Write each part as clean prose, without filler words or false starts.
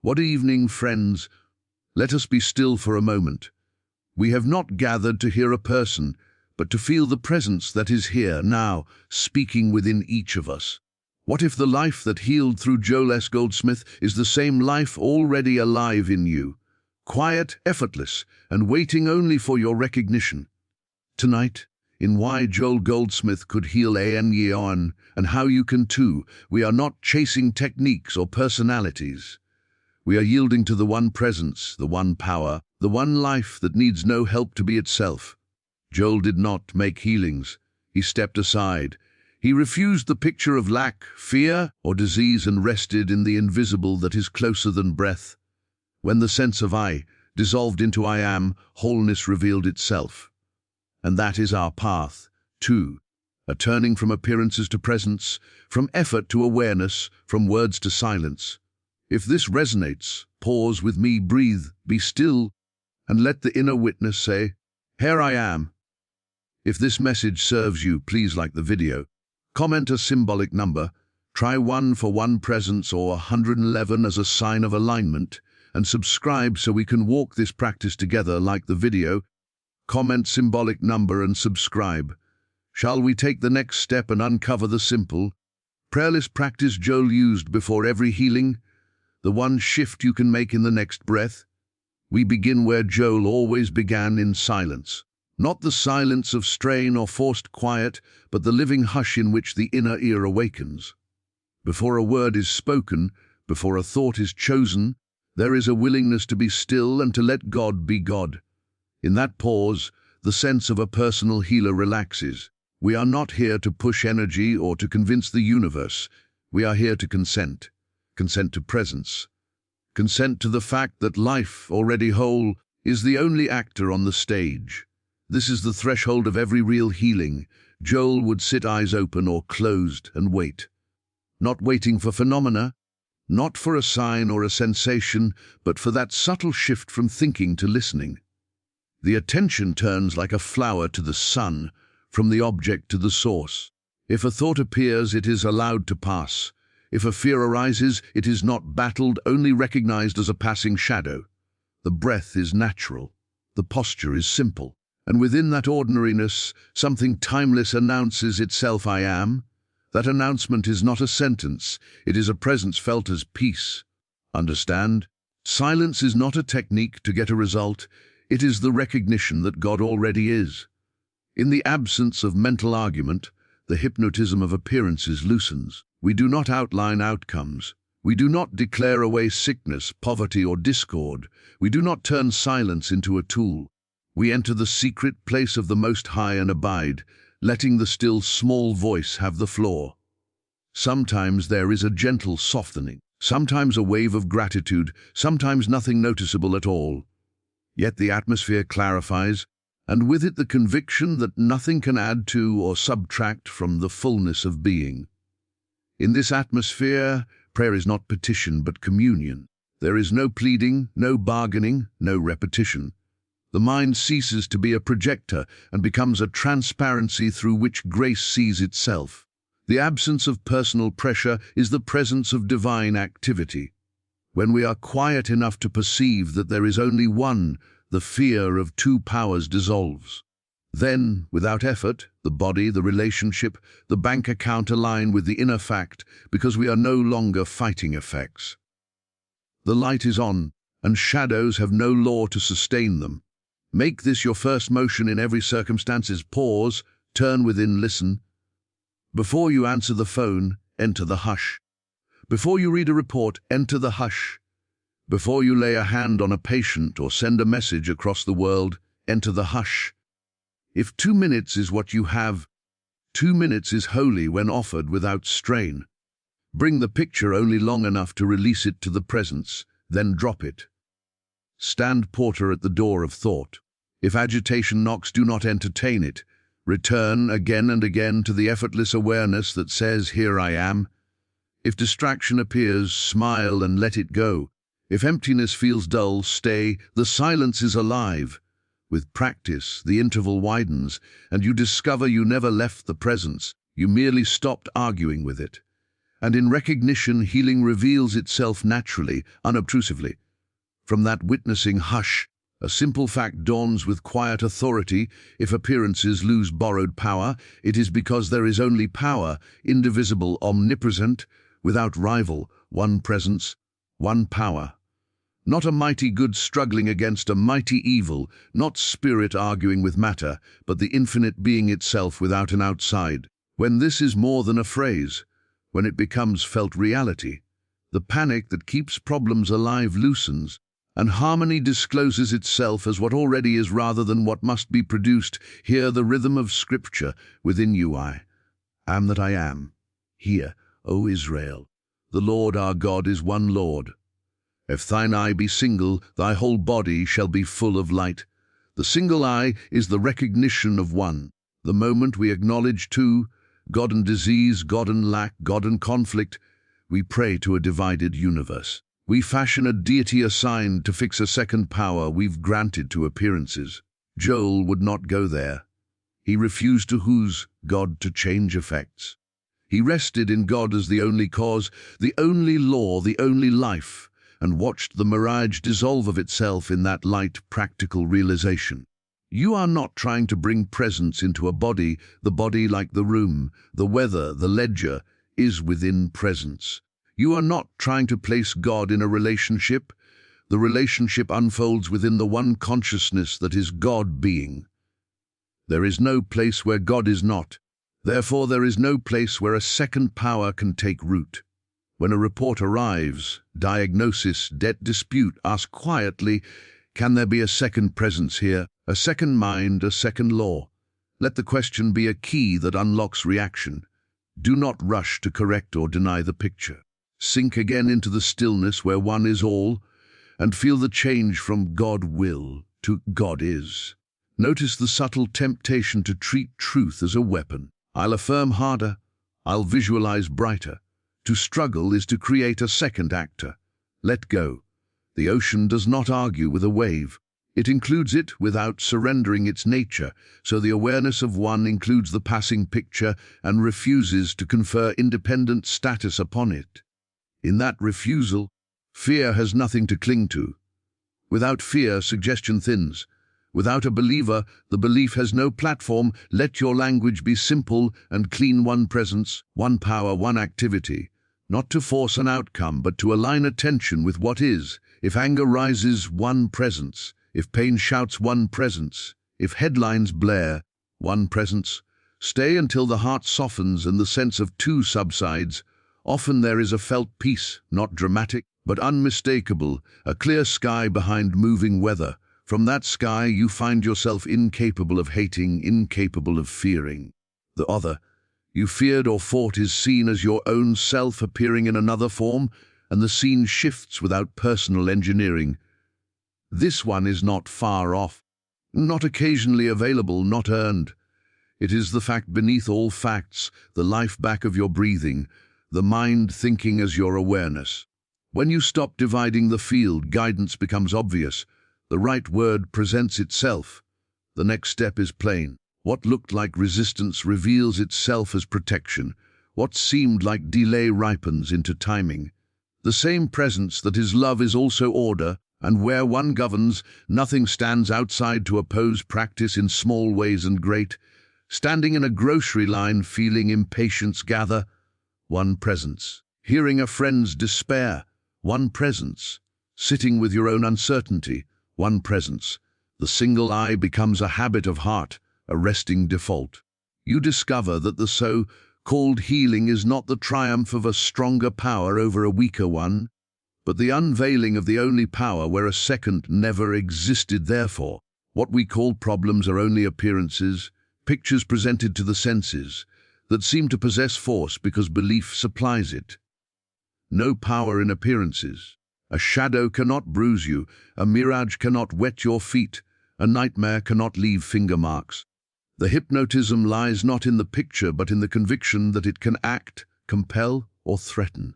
What evening, friends? Let us be still for a moment. We have not gathered to hear a person, but to feel the presence that is here now, speaking within each of us. What if the life that healed through Goldsmith is the same life already alive in you, quiet, effortless, and waiting only for your recognition? Tonight, in why Goldsmith could heal and how you can too, we are not chasing techniques or personalities. We are yielding to the one presence, the one power, the one life that needs no help to be itself. Joel did not make healings. He stepped aside. He refused the picture of lack, fear, or disease and rested in the invisible that is closer than breath. When the sense of I dissolved into I am, wholeness revealed itself. And that is our path, too. A turning from appearances to presence, from effort to awareness, from words to silence. If this resonates, pause with me, breathe, be still, and let the inner witness say, "Here I am." If this message serves you, please like the video. Comment a symbolic number. Try 1 for 1 presence or 111 as a sign of alignment. And subscribe so we can walk this practice together. Like the video. Comment symbolic number and subscribe. Shall we take the next step and uncover the simple, prayerless practice Joel used before every healing? The one shift you can make in the next breath? We begin where Joel always began, in silence. Not the silence of strain or forced quiet, but the living hush in which the inner ear awakens. Before a word is spoken, before a thought is chosen, there is a willingness to be still and to let God be God. In that pause, the sense of a personal healer relaxes. We are not here to push energy or to convince the universe. We are here to consent. Consent to presence. Consent to the fact that life, already whole, is the only actor on the stage. This is the threshold of every real healing. Joel would sit eyes open or closed and wait. Not waiting for phenomena, not for a sign or a sensation, but for that subtle shift from thinking to listening. The attention turns like a flower to the sun, from the object to the source. If a thought appears, it is allowed to pass. If a fear arises, it is not battled, only recognized as a passing shadow. The breath is natural. The posture is simple. And within that ordinariness, something timeless announces itself. I am. That announcement is not a sentence. It is a presence felt as peace. Understand? Silence is not a technique to get a result. It is the recognition that God already is. In the absence of mental argument, the hypnotism of appearances loosens. We do not outline outcomes. We do not declare away sickness, poverty, or discord. We do not turn silence into a tool. We enter the secret place of the Most High and abide, letting the still small voice have the floor. Sometimes there is a gentle softening, sometimes a wave of gratitude, sometimes nothing noticeable at all. Yet the atmosphere clarifies, and with it the conviction that nothing can add to or subtract from the fullness of being. In this atmosphere, prayer is not petition but communion. There is no pleading, no bargaining, no repetition. The mind ceases to be a projector and becomes a transparency through which grace sees itself. The absence of personal pressure is the presence of divine activity. When we are quiet enough to perceive that there is only one, the fear of two powers dissolves. Then, without effort, the body, the relationship, the bank account align with the inner fact because we are no longer fighting effects. The light is on, and shadows have no law to sustain them. Make this your first motion in every circumstance. Pause, turn within, listen. Before you answer the phone, enter the hush. Before you read a report, enter the hush. Before you lay a hand on a patient or send a message across the world, enter the hush. If 2 minutes is what you have, 2 minutes is holy when offered without strain. Bring the picture only long enough to release it to the presence, then drop it. Stand porter at the door of thought. If agitation knocks, do not entertain it. Return again and again to the effortless awareness that says, "Here I am." If distraction appears, smile and let it go. If emptiness feels dull, stay. The silence is alive. With practice, the interval widens, and you discover you never left the presence. You merely stopped arguing with it. And in recognition, healing reveals itself naturally, unobtrusively. From that witnessing hush, a simple fact dawns with quiet authority: if appearances lose borrowed power, it is because there is only power, indivisible, omnipresent, without rival, one presence, one power. Not a mighty good struggling against a mighty evil, not spirit arguing with matter, but the infinite being itself without an outside. When this is more than a phrase, when it becomes felt reality, the panic that keeps problems alive loosens, and harmony discloses itself as what already is rather than what must be produced. Hear the rhythm of Scripture: within you I am that I am. Hear, O Israel, the Lord our God is one Lord. If thine eye be single, thy whole body shall be full of light. The single eye is the recognition of one. The moment we acknowledge two, God and disease, God and lack, God and conflict, we pray to a divided universe. We fashion a deity assigned to fix a second power we've granted to appearances. Joel would not go there. He refused to whose God to change effects. He rested in God as the only cause, the only law, the only life, and watched the mirage dissolve of itself in that light, practical realization. You are not trying to bring presence into a body. The body, like the room, the weather, the ledger, is within presence. You are not trying to place God in a relationship. The relationship unfolds within the one consciousness that is God being. There is no place where God is not. Therefore, there is no place where a second power can take root. When a report arrives, diagnosis, debt dispute, ask quietly, can there be a second presence here, a second mind, a second law? Let the question be a key that unlocks reaction. Do not rush to correct or deny the picture. Sink again into the stillness where one is all, and feel the change from God will to God is. Notice the subtle temptation to treat truth as a weapon. I'll affirm harder, I'll visualize brighter. To struggle is to create a second actor. Let go. The ocean does not argue with a wave. It includes it without surrendering its nature, so the awareness of one includes the passing picture and refuses to confer independent status upon it. In that refusal, fear has nothing to cling to. Without fear, suggestion thins. Without a believer, the belief has no platform. Let your language be simple and clean: one presence, one power, one activity. Not to force an outcome, but to align attention with what is. If anger rises, one presence. If pain shouts, one presence. If headlines blare, one presence. Stay until the heart softens and the sense of two subsides. Often there is a felt peace, not dramatic, but unmistakable, a clear sky behind moving weather. From that sky you find yourself incapable of hating, incapable of fearing. The other you feared or fought is seen as your own self appearing in another form, and the scene shifts without personal engineering. This one is not far off, not occasionally available, not earned. It is the fact beneath all facts, the life back of your breathing, the mind thinking as your awareness. When you stop dividing the field, guidance becomes obvious. The right word presents itself. The next step is plain. What looked like resistance reveals itself as protection. What seemed like delay ripens into timing. The same presence that is love is also order, and where one governs, nothing stands outside to oppose practice in small ways and great. Standing in a grocery line, feeling impatience gather, one presence. Hearing a friend's despair, one presence. Sitting with your own uncertainty, one presence. The single eye becomes a habit of heart, a resting default. You discover that the so-called healing is not the triumph of a stronger power over a weaker one, but the unveiling of the only power where a second never existed. Therefore, what we call problems are only appearances, pictures presented to the senses, that seem to possess force because belief supplies it. No power in appearances. A shadow cannot bruise you, a mirage cannot wet your feet, a nightmare cannot leave finger marks. The hypnotism lies not in the picture but in the conviction that it can act, compel, or threaten.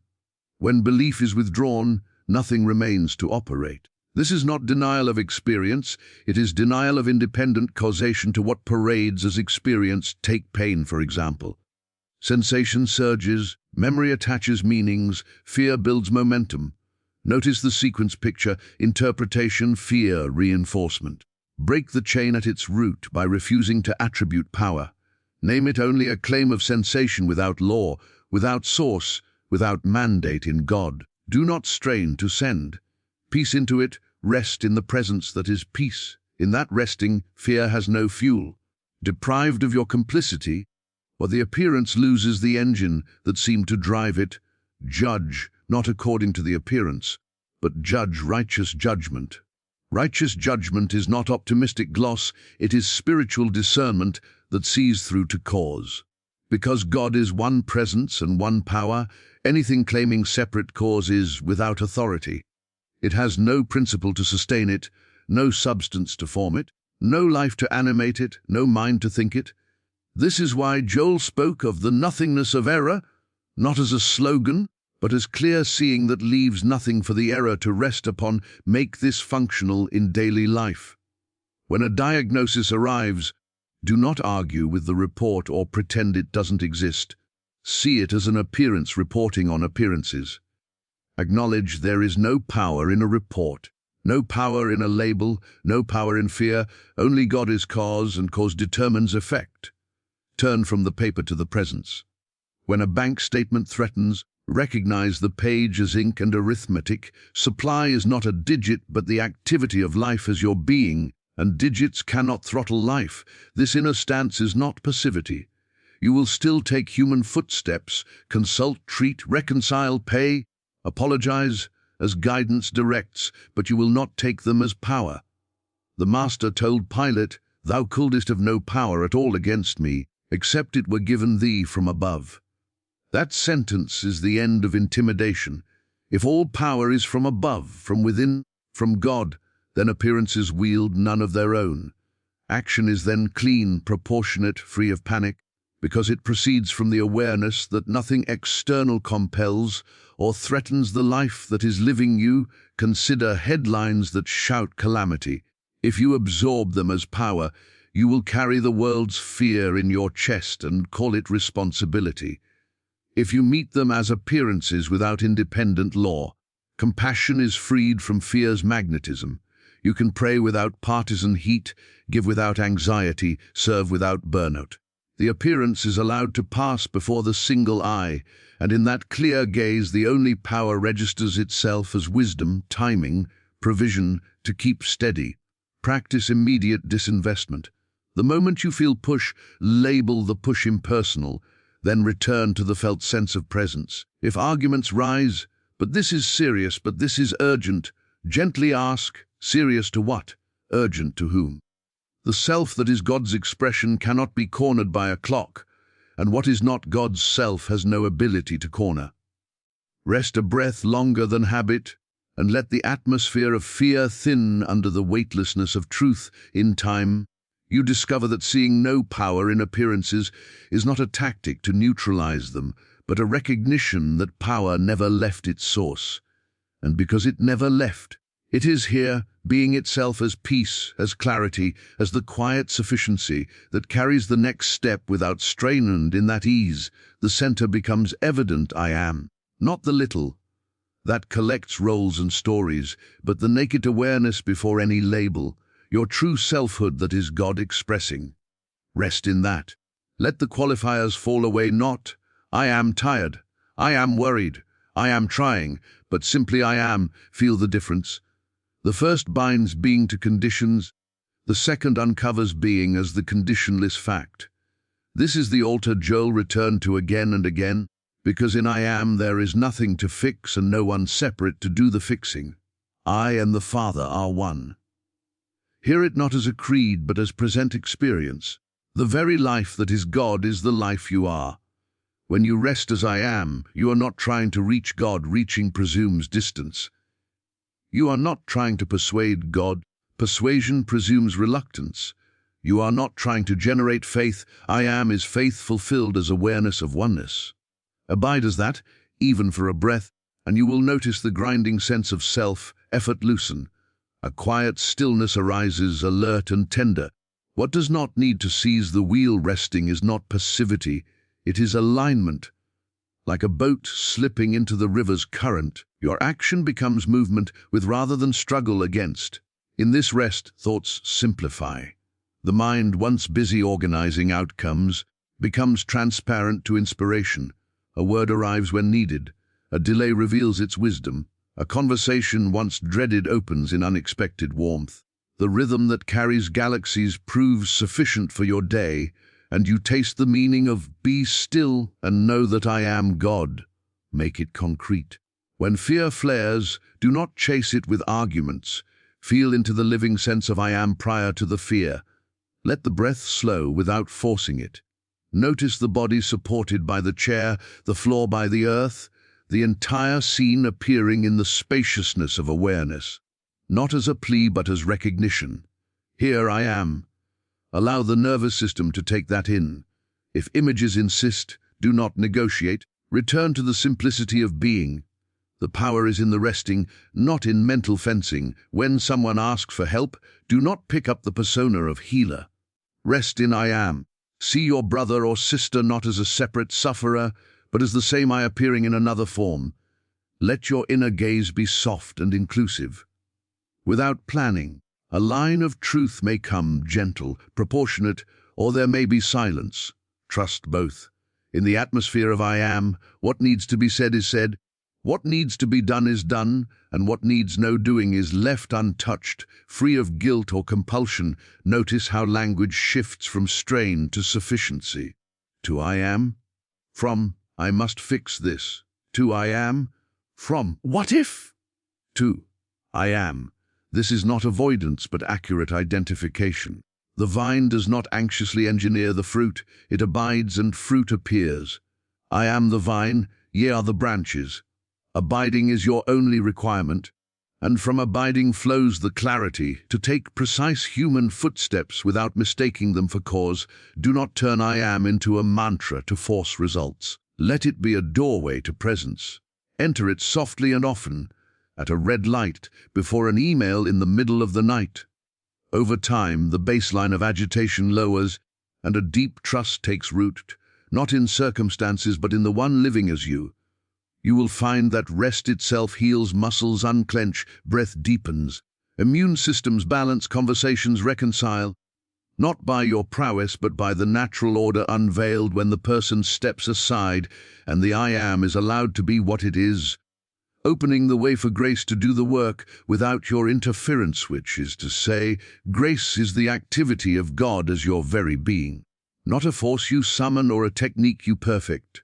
When belief is withdrawn, nothing remains to operate. This is not denial of experience, it is denial of independent causation to what parades as experience. Take pain, for example. Sensation surges, memory attaches meanings, fear builds momentum. Notice the sequence picture: interpretation, fear, reinforcement. Break the chain at its root by refusing to attribute power. Name it only a claim of sensation without law, without source, without mandate in God. Do not strain to send. Peace into it, rest in the presence that is peace. In that resting, fear has no fuel. Deprived of your complicity, or the appearance loses the engine that seemed to drive it. Judge, not according to the appearance, but judge righteous judgment. Righteous judgment is not optimistic gloss, it is spiritual discernment that sees through to cause. Because God is one presence and one power, anything claiming separate cause is without authority. It has no principle to sustain it, no substance to form it, no life to animate it, no mind to think it. This is why Joel spoke of the nothingness of error, not as a slogan, but as clear seeing that leaves nothing for the error to rest upon. Make this functional in daily life. When a diagnosis arrives, do not argue with the report or pretend it doesn't exist. See it as an appearance reporting on appearances. Acknowledge there is no power in a report, no power in a label, no power in fear. Only God is cause, and cause determines effect. Turn from the paper to the presence. When a bank statement threatens, recognize the page as ink and arithmetic. Supply is not a digit, but the activity of life as your being, and digits cannot throttle life. This inner stance is not passivity. You will still take human footsteps, consult, treat, reconcile, pay, apologize, as guidance directs, but you will not take them as power. The Master told Pilate, "Thou couldest have no power at all against me, except it were given thee from above." That sentence is the end of intimidation. If all power is from above, from within, from God, then appearances wield none of their own. Action is then clean, proportionate, free of panic, because it proceeds from the awareness that nothing external compels or threatens the life that is living you. Consider headlines that shout calamity. If you absorb them as power, you will carry the world's fear in your chest and call it responsibility. If you meet them as appearances without independent law, compassion is freed from fear's magnetism. You can pray without partisan heat, give without anxiety, serve without burnout. The appearance is allowed to pass before the single eye, and in that clear gaze the only power registers itself as wisdom, timing, provision to keep steady. Practice immediate disinvestment. The moment you feel push, label the push impersonal, then return to the felt sense of presence. If arguments rise, "But this is serious, but this is urgent," gently ask, serious to what? Urgent to whom? The self that is God's expression cannot be cornered by a clock, and what is not God's self has no ability to corner. Rest a breath longer than habit, and let the atmosphere of fear thin under the weightlessness of truth. In time, you discover that seeing no power in appearances is not a tactic to neutralize them, but a recognition that power never left its source. And because it never left, it is here, being itself as peace, as clarity, as the quiet sufficiency that carries the next step without strain, and in that ease, the center becomes evident. I am, not the little, that collects roles and stories, but the naked awareness before any label, your true selfhood that is God expressing. Rest in that. Let the qualifiers fall away, not, "I am tired, I am worried, I am trying," but simply "I am." Feel the difference. The first binds being to conditions, the second uncovers being as the conditionless fact. This is the altar Joel returned to again and again, because in I am there is nothing to fix and no one separate to do the fixing. I and the Father are one. Hear it not as a creed, but as present experience. The very life that is God is the life you are. When you rest as I am, you are not trying to reach God. Reaching presumes distance. You are not trying to persuade God. Persuasion presumes reluctance. You are not trying to generate faith. I am is faith fulfilled as awareness of oneness. Abide as that, even for a breath, and you will notice the grinding sense of self, effort loosen. A quiet stillness arises, alert and tender. What does not need to seize the wheel? Resting is not passivity, It is alignment. Like a boat slipping into the river's current, your action becomes movement with rather than struggle against. In this rest, thoughts simplify. The mind, once busy organizing outcomes, becomes transparent to inspiration. A word arrives when needed. A delay reveals its wisdom. A conversation once dreaded opens in unexpected warmth. The rhythm that carries galaxies proves sufficient for your day, and you taste the meaning of "be still and know that I am God." Make it concrete. When fear flares, do not chase it with arguments. Feel into the living sense of I am prior to the fear. Let the breath slow without forcing it. Notice the body supported by the chair, the floor by the earth, the entire scene appearing in the spaciousness of awareness. Not as a plea but as recognition. Here I am. Allow the nervous system to take that in. If images insist, do not negotiate. Return to the simplicity of being. The power is in the resting, not in mental fencing. When someone asks for help, do not pick up the persona of healer. Rest in I am. See your brother or sister not as a separate sufferer, but as the same I appearing in another form. Let your inner gaze be soft and inclusive. Without planning, a line of truth may come gentle, proportionate, or there may be silence. Trust both. In the atmosphere of I am, what needs to be said is said, what needs to be done is done, and what needs no doing is left untouched, free of guilt or compulsion. Notice how language shifts from strain to sufficiency. To I am, from I must fix this. To I am, from what if? To I am. This is not avoidance but accurate identification. The vine does not anxiously engineer the fruit, it abides and fruit appears. I am the vine, ye are the branches. Abiding is your only requirement, and from abiding flows the clarity to take precise human footsteps without mistaking them for cause. Do not turn I am into a mantra to force results. Let it be a doorway to presence. Enter it softly and often, at a red light, before an email in the middle of the night. Over time, the baseline of agitation lowers, and a deep trust takes root, not in circumstances but in the one living as you. You will find that rest itself heals, muscles unclench, breath deepens, immune systems balance, conversations reconcile, not by your prowess but by the natural order unveiled when the person steps aside and the I am is allowed to be what it is, opening the way for grace to do the work without your interference, which is to say, grace is the activity of God as your very being, not a force you summon or a technique you perfect.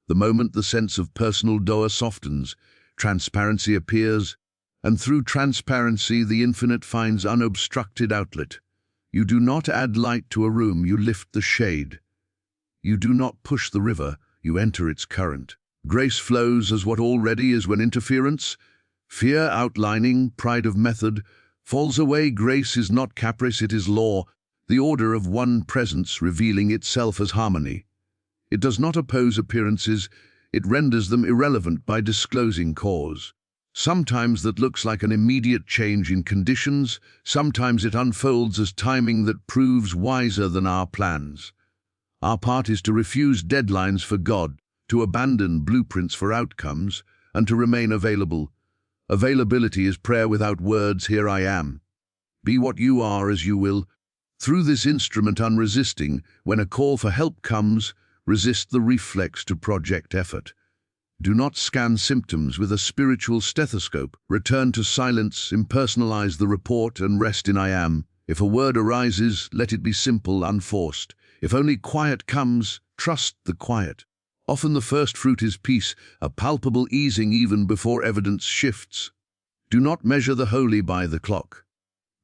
The moment the sense of personal doa softens, transparency appears, and through transparency the infinite finds unobstructed outlet. You do not add light to a room, you lift the shade. You do not push the river, you enter its current. Grace flows as what already is when interference, fear outlining, pride of method, falls away. Grace is not caprice, it is law, the order of one presence revealing itself as harmony. It does not oppose appearances, it renders them irrelevant by disclosing cause. Sometimes that looks like an immediate change in conditions, sometimes it unfolds as timing that proves wiser than our plans. Our part is to refuse deadlines for God, to abandon blueprints for outcomes, and to remain available. Availability is prayer without words. Here I am. Be what you are as you will. Through this instrument unresisting, when a call for help comes, resist the reflex to project effort. Do not scan symptoms with a spiritual stethoscope. Return to silence, impersonalize the report, and rest in I am. If a word arises, let it be simple, unforced. If only quiet comes, trust the quiet. Often the first fruit is peace, a palpable easing even before evidence shifts. Do not measure the holy by the clock.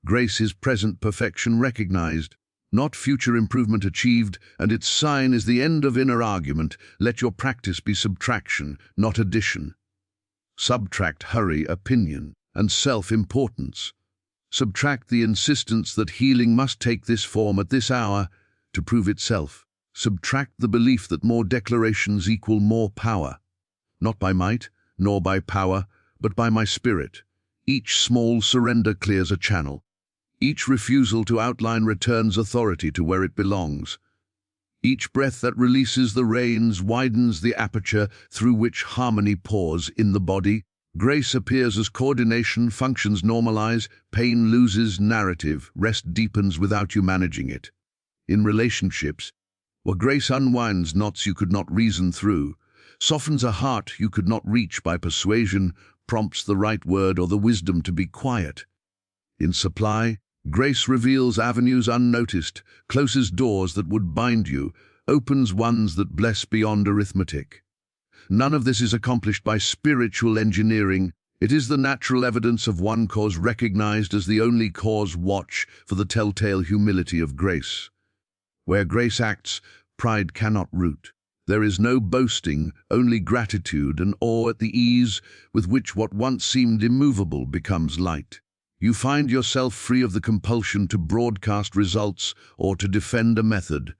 Grace is present perfection recognized, not future improvement achieved, and its sign is the end of inner argument. Let your practice be subtraction, not addition. Subtract hurry, opinion, and self-importance. Subtract the insistence that healing must take this form at this hour to prove itself. Subtract the belief that more declarations equal more power. Not by might, nor by power, but by my spirit. Each small surrender clears a channel. Each refusal to outline returns authority to where it belongs. Each breath that releases the reins widens the aperture through which harmony pours in the body. Grace appears as coordination, functions normalize, pain loses narrative, rest deepens without you managing it. In relationships, where grace unwinds knots you could not reason through, softens a heart you could not reach by persuasion, prompts the right word or the wisdom to be quiet. In supply, grace reveals avenues unnoticed, closes doors that would bind you, opens ones that bless beyond arithmetic. None of this is accomplished by spiritual engineering. It is the natural evidence of one cause recognized as the only cause. Watch for the telltale humility of grace. Where grace acts, pride cannot root. There is no boasting, only gratitude and awe at the ease with which what once seemed immovable becomes light. You find yourself free of the compulsion to broadcast results or to defend a method.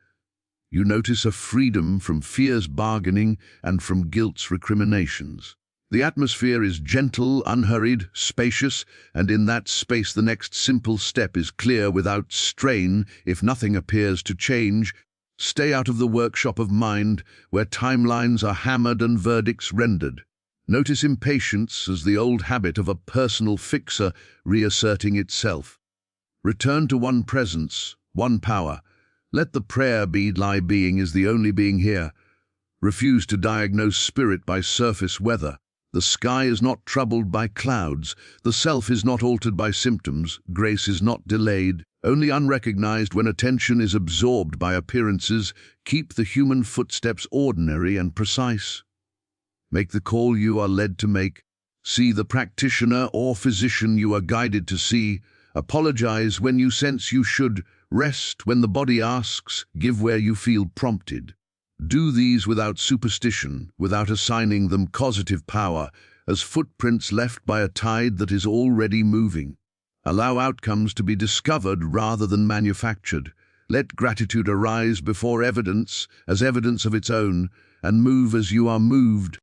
You notice a freedom from fear's bargaining and from guilt's recriminations. The atmosphere is gentle, unhurried, spacious, and in that space the next simple step is clear without strain. If nothing appears to change, stay out of the workshop of mind where timelines are hammered and verdicts rendered. Notice impatience as the old habit of a personal fixer reasserting itself. Return to one presence, one power. Let the prayer bead lie being is the only being here. Refuse to diagnose spirit by surface weather. The sky is not troubled by clouds. The self is not altered by symptoms. Grace is not delayed, only unrecognized when attention is absorbed by appearances. Keep the human footsteps ordinary and precise. Make the call you are led to make. See the practitioner or physician you are guided to see. Apologize when you sense you should. Rest when the body asks. Give where you feel prompted. Do these without superstition, without assigning them causative power, as footprints left by a tide that is already moving. Allow outcomes to be discovered rather than manufactured. Let gratitude arise before evidence, as evidence of its own, and move as you are moved.